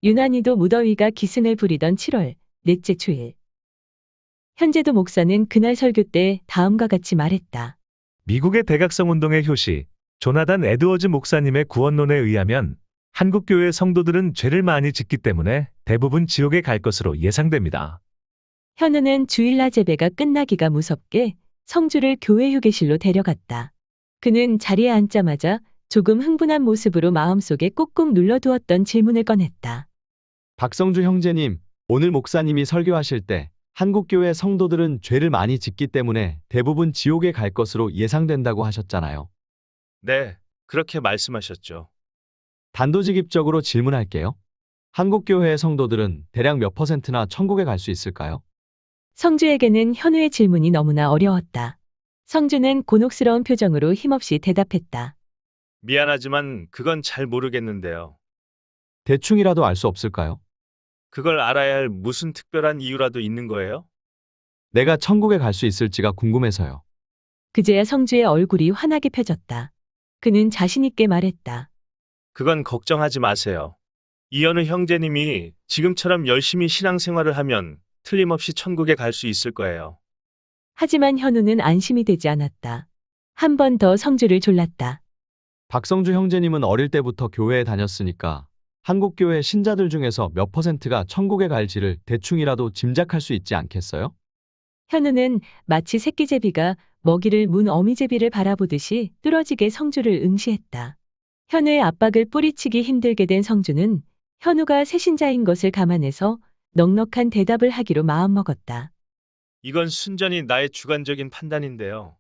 유난히도 무더위가 기승을 부리던 7월 넷째 주일. 현재도 목사는 그날 설교 때 다음과 같이 말했다. 미국의 대각성 운동의 효시, 조나단 에드워즈 목사님의 구원론에 의하면 한국 교회 성도들은 죄를 많이 짓기 때문에 대부분 지옥에 갈 것으로 예상됩니다. 현우는 주일날 예배가 끝나기가 무섭게 성주를 교회 휴게실로 데려갔다. 그는 자리에 앉자마자 조금 흥분한 모습으로 마음속에 꾹꾹 눌러두었던 질문을 꺼냈다. 박성주 형제님, 오늘 목사님이 설교하실 때 한국교회 성도들은 죄를 많이 짓기 때문에 대부분 지옥에 갈 것으로 예상된다고 하셨잖아요. 네, 그렇게 말씀하셨죠. 단도직입적으로 질문할게요. 한국교회의 성도들은 대략 몇 %나 천국에 갈 수 있을까요? 성주에게는 현우의 질문이 너무나 어려웠다. 성주는 곤혹스러운 표정으로 힘없이 대답했다. 미안하지만 그건 잘 모르겠는데요. 대충이라도 알 수 없을까요? 그걸 알아야 할 무슨 특별한 이유라도 있는 거예요? 내가 천국에 갈 수 있을지가 궁금해서요. 그제야 성주의 얼굴이 환하게 펴졌다. 그는 자신있게 말했다. 그건 걱정하지 마세요. 이현우 형제님이 지금처럼 열심히 신앙생활을 하면 틀림없이 천국에 갈 수 있을 거예요. 하지만 현우는 안심이 되지 않았다. 한 번 더 성주를 졸랐다. 박성주 형제님은 어릴 때부터 교회에 다녔으니까 한국교회 신자들 중에서 몇 %가 천국에 갈지를 대충이라도 짐작할 수 있지 않겠어요? 현우는 마치 새끼제비가 먹이를 문 어미제비를 바라보듯이 뚫어지게 성주를 응시했다. 현우의 압박을 뿌리치기 힘들게 된 성주는 현우가 새신자인 것을 감안해서 넉넉한 대답을 하기로 마음먹었다. 이건 순전히 나의 주관적인 판단인데요.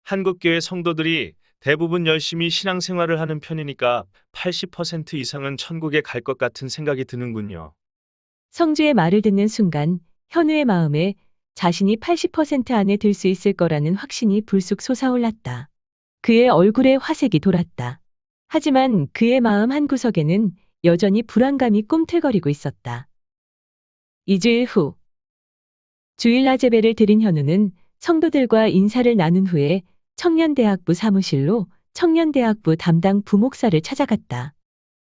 한국교회 성도들이 대부분 열심히 신앙생활을 하는 편이니까 80% 이상은 천국에 갈 것 같은 생각이 드는군요. 성주의 말을 듣는 순간 현우의 마음에 자신이 80% 안에 들 수 있을 거라는 확신이 불쑥 솟아올랐다. 그의 얼굴에 화색이 돌았다. 하지만 그의 마음 한구석에는 여전히 불안감이 꿈틀거리고 있었다. 2주일 후, 주일날 예배를 드린 현우는 성도들과 인사를 나눈 후에 청년대학부 사무실로 청년대학부 담당 부목사를 찾아갔다.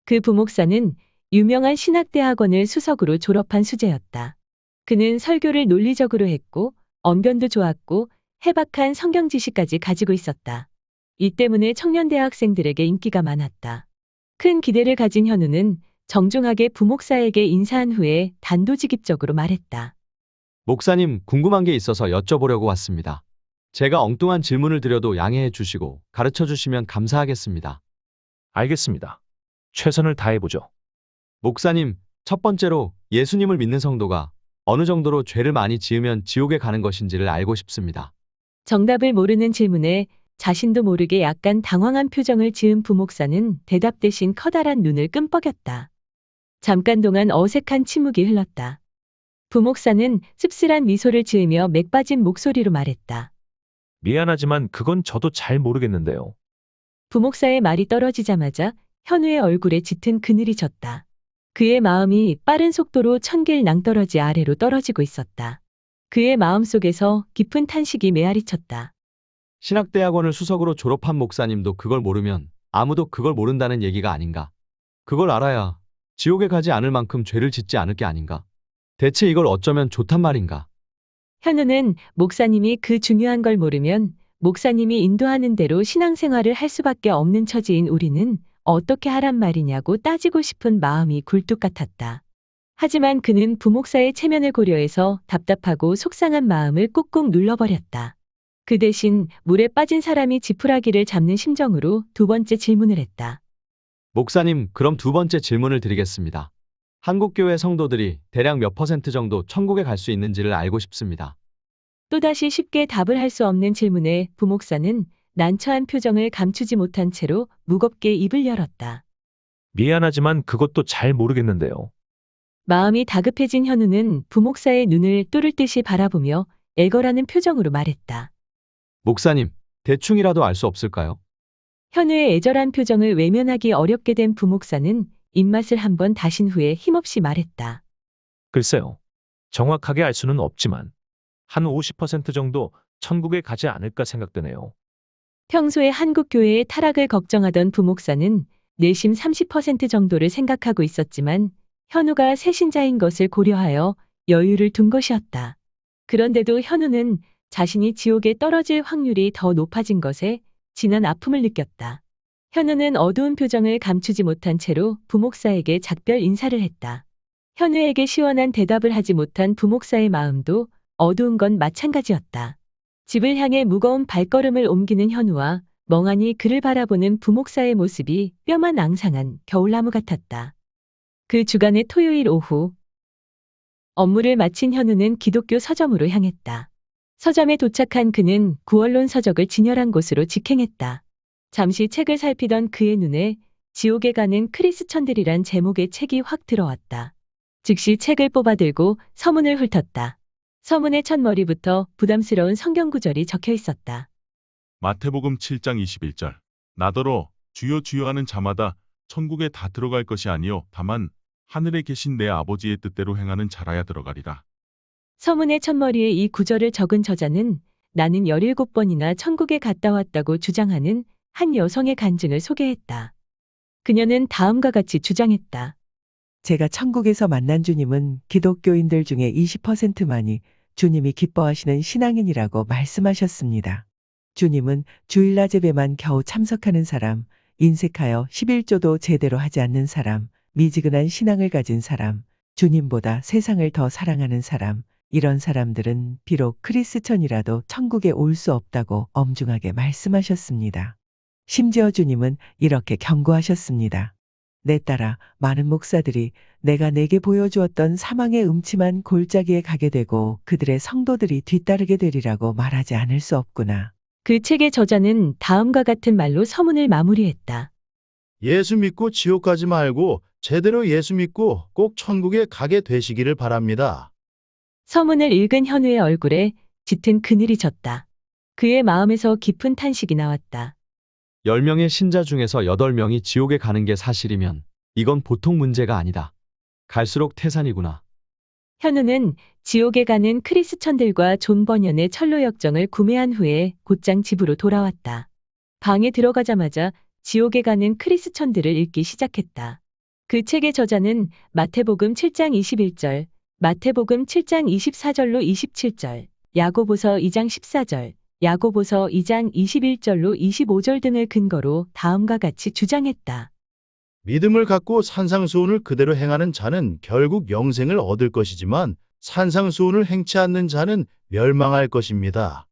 그 부목사는 유명한 신학대학원을 수석으로 졸업한 수재였다. 그는 설교를 논리적으로 했고 언변도 좋았고 해박한 성경 지식까지 가지고 있었다. 이 때문에 청년 대학생들에게 인기가 많았다. 큰 기대를 가진 현우는 정중하게 부목사에게 인사한 후에 단도직입적으로 말했다. 목사님, 궁금한 게 있어서 여쭤보려고 왔습니다. 제가 엉뚱한 질문을 드려도 양해해 주시고 가르쳐 주시면 감사하겠습니다. 알겠습니다. 최선을 다해보죠. 목사님, 첫 번째로 예수님을 믿는 성도가 어느 정도로 죄를 많이 지으면 지옥에 가는 것인지를 알고 싶습니다. 정답을 모르는 질문에 자신도 모르게 약간 당황한 표정을 지은 부목사는 대답 대신 커다란 눈을 끔뻑였다. 잠깐 동안 어색한 침묵이 흘렀다. 부목사는 씁쓸한 미소를 지으며 맥 빠진 목소리로 말했다. 미안하지만 그건 저도 잘 모르겠는데요. 부목사의 말이 떨어지자마자 현우의 얼굴에 짙은 그늘이 졌다. 그의 마음이 빠른 속도로 천길 낭떠러지 아래로 떨어지고 있었다. 그의 마음속에서 깊은 탄식이 메아리쳤다. 신학대학원을 수석으로 졸업한 목사님도 그걸 모르면 아무도 그걸 모른다는 얘기가 아닌가. 그걸 알아야 지옥에 가지 않을 만큼 죄를 짓지 않을 게 아닌가. 대체 이걸 어쩌면 좋단 말인가. 현우는 목사님이 그 중요한 걸 모르면 목사님이 인도하는 대로 신앙생활을 할 수밖에 없는 처지인 우리는 어떻게 하란 말이냐고 따지고 싶은 마음이 굴뚝 같았다. 하지만 그는 부목사의 체면을 고려해서 답답하고 속상한 마음을 꾹꾹 눌러버렸다. 그 대신 물에 빠진 사람이 지푸라기를 잡는 심정으로 두 번째 질문을 했다. 목사님, 그럼 두 번째 질문을 드리겠습니다. 한국교회 성도들이 대략 몇 % 정도 천국에 갈 수 있는지를 알고 싶습니다. 또다시 쉽게 답을 할 수 없는 질문에 부목사는 난처한 표정을 감추지 못한 채로 무겁게 입을 열었다. 미안하지만 그것도 잘 모르겠는데요. 마음이 다급해진 현우는 부목사의 눈을 뚫을 듯이 바라보며 애걸하는 표정으로 말했다. 목사님, 대충이라도 알 수 없을까요? 현우의 애절한 표정을 외면하기 어렵게 된 부목사는 입맛을 한번 다신 후에 힘없이 말했다. 글쎄요. 정확하게 알 수는 없지만 한 50% 정도 천국에 가지 않을까 생각되네요. 평소에 한국 교회의 타락을 걱정하던 부목사는 내심 30% 정도를 생각하고 있었지만 현우가 새신자인 것을 고려하여 여유를 둔 것이었다. 그런데도 현우는 자신이 지옥에 떨어질 확률이 더 높아진 것에 진한 아픔을 느꼈다. 현우는 어두운 표정을 감추지 못한 채로 부목사에게 작별 인사를 했다. 현우에게 시원한 대답을 하지 못한 부목사의 마음도 어두운 건 마찬가지였다. 집을 향해 무거운 발걸음을 옮기는 현우와 멍하니 그를 바라보는 부목사의 모습이 뼈만 앙상한 겨울나무 같았다. 그 주간의 토요일 오후, 업무를 마친 현우는 기독교 서점으로 향했다. 서점에 도착한 그는 구원론 서적을 진열한 곳으로 직행했다. 잠시 책을 살피던 그의 눈에 지옥에 가는 크리스천들이란 제목의 책이 확 들어왔다. 즉시 책을 뽑아들고 서문을 훑었다. 서문의 첫 머리부터 부담스러운 성경 구절이 적혀 있었다. 마태복음 7장 21절. 나더러 주여 주여 하는 자마다 천국에 다 들어갈 것이 아니요 다만 하늘에 계신 내 아버지의 뜻대로 행하는 자라야 들어가리라. 서문의 첫머리에 이 구절을 적은 저자는 나는 17번이나 천국에 갔다 왔다고 주장하는 한 여성의 간증을 소개했다. 그녀는 다음과 같이 주장했다. 제가 천국에서 만난 주님은 기독교인들 중에 20%만이 주님이 기뻐하시는 신앙인이라고 말씀하셨습니다. 주님은 주일낮 예배만 겨우 참석하는 사람, 인색하여 11조도 제대로 하지 않는 사람, 미지근한 신앙을 가진 사람, 주님보다 세상을 더 사랑하는 사람, 이런 사람들은 비록 크리스천이라도 천국에 올 수 없다고 엄중하게 말씀하셨습니다. 심지어 주님은 이렇게 경고하셨습니다. 내 딸아, 많은 목사들이 내가 내게 보여주었던 사망의 음침한 골짜기에 가게 되고 그들의 성도들이 뒤따르게 되리라고 말하지 않을 수 없구나. 그 책의 저자는 다음과 같은 말로 서문을 마무리했다. 예수 믿고 지옥 가지 말고 제대로 예수 믿고 꼭 천국에 가게 되시기를 바랍니다. 서문을 읽은 현우의 얼굴에 짙은 그늘이 졌다. 그의 마음에서 깊은 탄식이 나왔다. 10명의 신자 중에서 8명이 지옥에 가는 게 사실이면 이건 보통 문제가 아니다. 갈수록 태산이구나. 현우는 지옥에 가는 크리스천들과 존 버년의 철로 역정을 구매한 후에 곧장 집으로 돌아왔다. 방에 들어가자마자 지옥에 가는 크리스천들을 읽기 시작했다. 그 책의 저자는 마태복음 7장 21절, 마태복음 7장 24절로 27절, 야고보서 2장 14절, 야고보서 2장 21절로 25절 등을 근거로 다음과 같이 주장했다. 믿음을 갖고 산상수훈을 그대로 행하는 자는 결국 영생을 얻을 것이지만 산상수훈을 행치 않는 자는 멸망할 것입니다.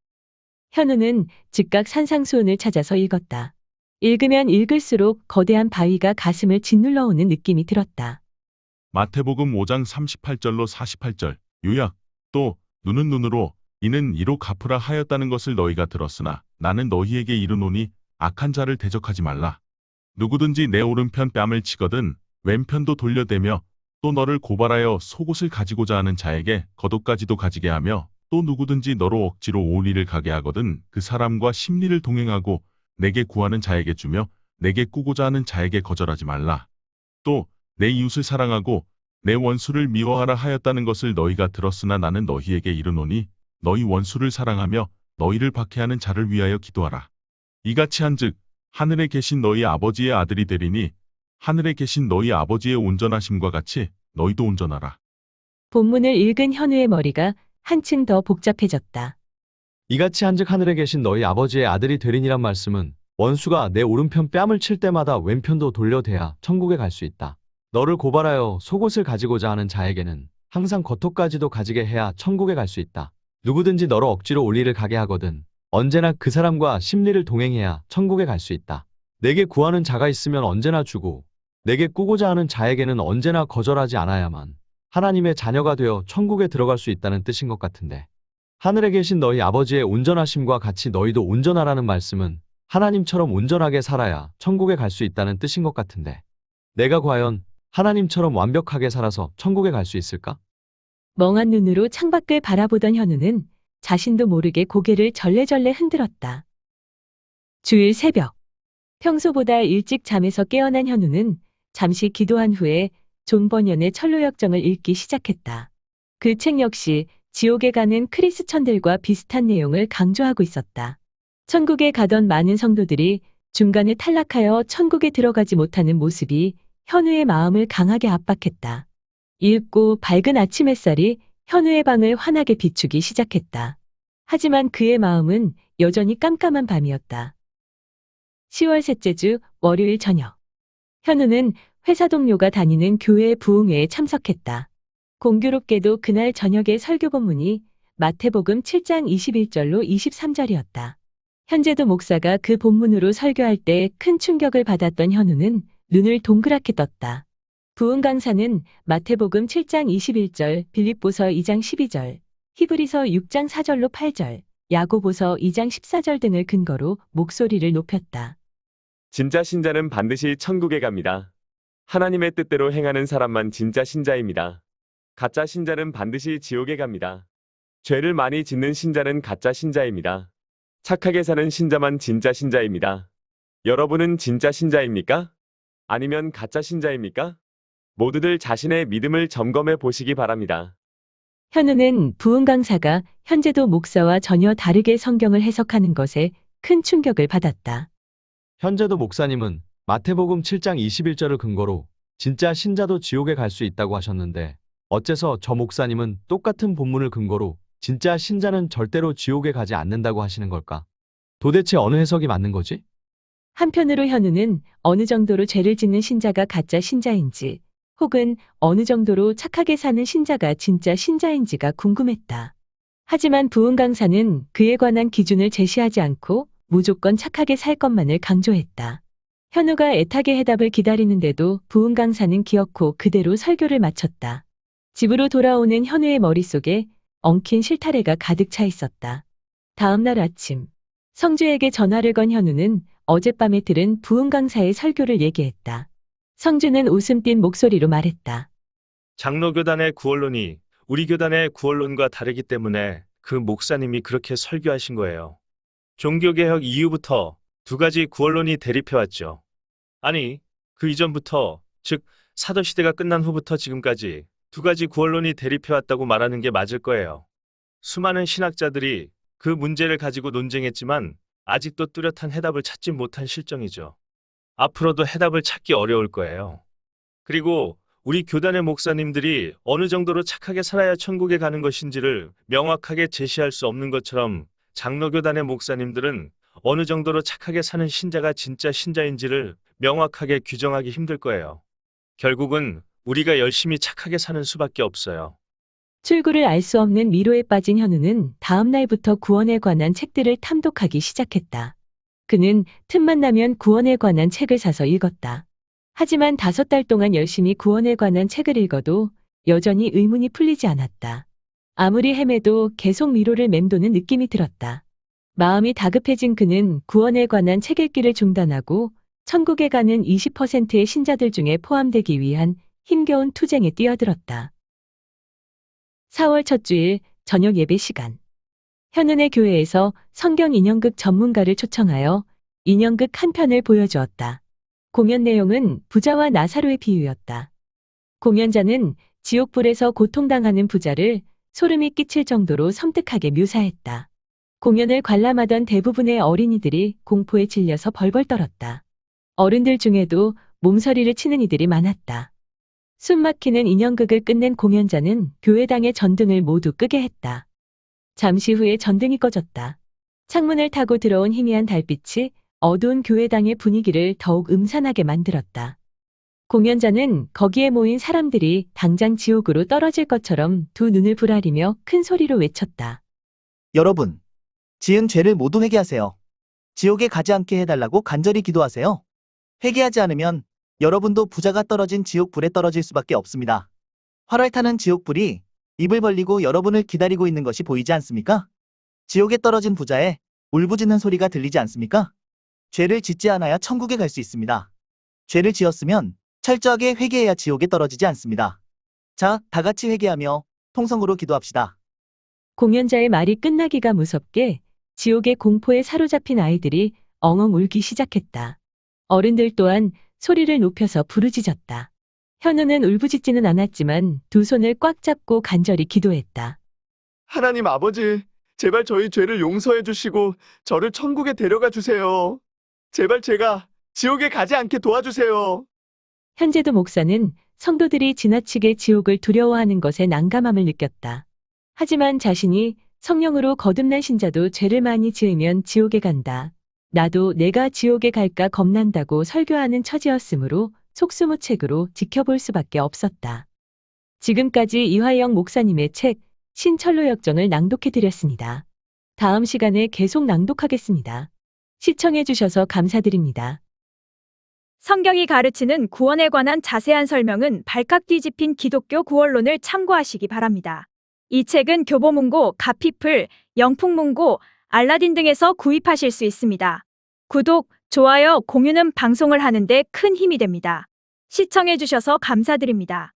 현우는 즉각 산상수훈을 찾아서 읽었다. 읽으면 읽을수록 거대한 바위가 가슴을 짓눌러 오는 느낌이 들었다. 마태복음 5장 38절로 48절. 요약. 또 눈은 눈으로 이는 이로 갚으라 하였다는 것을 너희가 들었으나 나는 너희에게 이르노니 악한 자를 대적하지 말라. 누구든지 내 오른편 뺨을 치거든 왼편도 돌려대며 또 너를 고발하여 속옷을 가지고자 하는 자에게 겉옷까지도 가지게 하며 또 누구든지 너로 억지로 오리를 가게 하거든 그 사람과 심리를 동행하고 내게 구하는 자에게 주며 내게 꾸고자 하는 자에게 거절하지 말라. 또 내 이웃을 사랑하고 내 원수를 미워하라 하였다는 것을 너희가 들었으나 나는 너희에게 이르노니 너희 원수를 사랑하며 너희를 박해하는 자를 위하여 기도하라. 이같이 한즉 하늘에 계신 너희 아버지의 아들이 되리니 하늘에 계신 너희 아버지의 온전하심과 같이 너희도 온전하라. 본문을 읽은 현우의 머리가 한층 더 복잡해졌다. 이같이 한즉 하늘에 계신 너희 아버지의 아들이 되리니란 말씀은 원수가 내 오른편 뺨을 칠 때마다 왼편도 돌려대야 천국에 갈 수 있다. 너를 고발하여 속옷을 가지고자 하는 자에게는 항상 겉옷까지도 가지게 해야 천국에 갈 수 있다. 누구든지 너로 억지로 올리를 가게 하거든 언제나 그 사람과 심리를 동행해야 천국에 갈 수 있다. 내게 구하는 자가 있으면 언제나 주고 내게 꾸고자 하는 자에게는 언제나 거절하지 않아야만 하나님의 자녀가 되어 천국에 들어갈 수 있다는 뜻인 것 같은데 하늘에 계신 너희 아버지의 온전하심과 같이 너희도 온전하라는 말씀은 하나님처럼 온전하게 살아야 천국에 갈 수 있다는 뜻인 것 같은데 내가 과연 하나님처럼 완벽하게 살아서 천국에 갈 수 있을까? 멍한 눈으로 창밖을 바라보던 현우는 자신도 모르게 고개를 절레절레 흔들었다. 주일 새벽. 평소보다 일찍 잠에서 깨어난 현우는 잠시 기도한 후에 존 버년의 철로 역정을 읽기 시작했다. 그 책 역시 지옥에 가는 크리스천들과 비슷한 내용을 강조하고 있었다. 천국에 가던 많은 성도들이 중간에 탈락하여 천국에 들어가지 못하는 모습이 현우의 마음을 강하게 압박했다. 읽고 밝은 아침 햇살이 현우의 방을 환하게 비추기 시작했다. 하지만 그의 마음은 여전히 깜깜한 밤이었다. 10월 셋째 주 월요일 저녁. 현우는 회사 동료가 다니는 교회 부흥회에 참석했다. 공교롭게도 그날 저녁에 설교 본문이 마태복음 7장 21절로 23절이었다. 현재도 목사가 그 본문으로 설교할 때 큰 충격을 받았던 현우는 눈을 동그랗게 떴다. 부흥 강사는 마태복음 7장 21절, 빌립보서 2장 12절, 히브리서 6장 4절로 8절, 야고보서 2장 14절 등을 근거로 목소리를 높였다. 진짜 신자는 반드시 천국에 갑니다. 하나님의 뜻대로 행하는 사람만 진짜 신자입니다. 가짜 신자는 반드시 지옥에 갑니다. 죄를 많이 짓는 신자는 가짜 신자입니다. 착하게 사는 신자만 진짜 신자입니다. 여러분은 진짜 신자입니까? 아니면 가짜 신자입니까? 모두들 자신의 믿음을 점검해 보시기 바랍니다. 현우는 부흥 강사가 현재도 목사와 전혀 다르게 성경을 해석하는 것에 큰 충격을 받았다. 현재도 목사님은 마태복음 7장 21절을 근거로 진짜 신자도 지옥에 갈 수 있다고 하셨는데 어째서 저 목사님은 똑같은 본문을 근거로 진짜 신자는 절대로 지옥에 가지 않는다고 하시는 걸까? 도대체 어느 해석이 맞는 거지? 한편으로 현우는 어느 정도로 죄를 짓는 신자가 가짜 신자인지 혹은 어느 정도로 착하게 사는 신자가 진짜 신자인지가 궁금했다. 하지만 부흥 강사는 그에 관한 기준을 제시하지 않고 무조건 착하게 살 것만을 강조했다. 현우가 애타게 해답을 기다리는데도 부흥 강사는 기어코 그대로 설교를 마쳤다. 집으로 돌아오는 현우의 머릿속에 엉킨 실타래가 가득 차 있었다. 다음 날 아침, 성주에게 전화를 건 현우는 어젯밤에 들은 부흥 강사의 설교를 얘기했다. 성주는 웃음 띤 목소리로 말했다. 장로교단의 구원론이 우리 교단의 구원론과 다르기 때문에 그 목사님이 그렇게 설교하신 거예요. 종교개혁 이후부터 두 가지 구원론이 대립해왔죠. 아니, 그 이전부터, 즉 사도시대가 끝난 후부터 지금까지 두 가지 구원론이 대립해왔다고 말하는 게 맞을 거예요. 수많은 신학자들이 그 문제를 가지고 논쟁했지만 아직도 뚜렷한 해답을 찾지 못한 실정이죠. 앞으로도 해답을 찾기 어려울 거예요. 그리고 우리 교단의 목사님들이 어느 정도로 착하게 살아야 천국에 가는 것인지를 명확하게 제시할 수 없는 것처럼 장로교단의 목사님들은 어느 정도로 착하게 사는 신자가 진짜 신자인지를 명확하게 규정하기 힘들 거예요. 결국은 우리가 열심히 착하게 사는 수밖에 없어요. 출구를 알 수 없는 미로에 빠진 현우는 다음 날부터 구원에 관한 책들을 탐독하기 시작했다. 그는 틈만 나면 구원에 관한 책을 사서 읽었다. 하지만 5달 동안 열심히 구원에 관한 책을 읽어도 여전히 의문이 풀리지 않았다. 아무리 헤매도 계속 미로를 맴도는 느낌이 들었다. 마음이 다급해진 그는 구원에 관한 책 읽기를 중단하고 천국에 가는 20%의 신자들 중에 포함되기 위한 힘겨운 투쟁에 뛰어들었다. 4월 첫 주일 저녁 예배 시간. 현은의 교회에서 성경 인형극 전문가를 초청하여 인형극 한 편을 보여주었다. 공연 내용은 부자와 나사로의 비유였다. 공연자는 지옥불에서 고통당하는 부자를 소름이 끼칠 정도로 섬뜩하게 묘사했다. 공연을 관람하던 대부분의 어린이들이 공포에 질려서 벌벌 떨었다. 어른들 중에도 몸서리를 치는 이들이 많았다. 숨막히는 인형극을 끝낸 공연자는 교회당의 전등을 모두 끄게 했다. 잠시 후에 전등이 꺼졌다. 창문을 타고 들어온 희미한 달빛이 어두운 교회당의 분위기를 더욱 음산하게 만들었다. 공연자는 거기에 모인 사람들이 당장 지옥으로 떨어질 것처럼 두 눈을 부라리며 큰 소리로 외쳤다. 여러분, 지은 죄를 모두 회개하세요. 지옥에 가지 않게 해달라고 간절히 기도하세요. 회개하지 않으면 여러분도 부자가 떨어진 지옥불에 떨어질 수밖에 없습니다. 활활 타는 지옥불이 입을 벌리고 여러분을 기다리고 있는 것이 보이지 않습니까? 지옥에 떨어진 부자의 울부짖는 소리가 들리지 않습니까? 죄를 짓지 않아야 천국에 갈 수 있습니다. 죄를 지었으면 철저하게 회개해야 지옥에 떨어지지 않습니다. 자, 다 같이 회개하며 통성으로 기도합시다. 공연자의 말이 끝나기가 무섭게 지옥의 공포에 사로잡힌 아이들이 엉엉 울기 시작했다. 어른들 또한 소리를 높여서 부르짖었다. 현우는 울부짖지는 않았지만 두 손을 꽉 잡고 간절히 기도했다. 하나님 아버지, 제발 저희 죄를 용서해 주시고 저를 천국에 데려가 주세요. 제발 제가 지옥에 가지 않게 도와주세요. 현재도 목사는 성도들이 지나치게 지옥을 두려워하는 것에 난감함을 느꼈다. 하지만 자신이 성령으로 거듭난 신자도 죄를 많이 지으면 지옥에 간다. 나도 내가 지옥에 갈까 겁난다고 설교하는 처지였으므로 속수무책으로 지켜볼 수밖에 없었다. 지금까지 이화영 목사님의 책 신철로 역정을 낭독해 드렸습니다. 다음 시간에 계속 낭독하겠습니다. 시청해 주셔서 감사드립니다. 성경이 가르치는 구원에 관한 자세한 설명은 발칵 뒤집힌 기독교 구원론을 참고하시기 바랍니다. 이 책은 교보문고, 가피플, 영풍문고, 알라딘 등에서 구입하실 수 있습니다. 구독, 좋아요, 공유는 방송을 하는데 큰 힘이 됩니다. 시청해 주셔서 감사드립니다.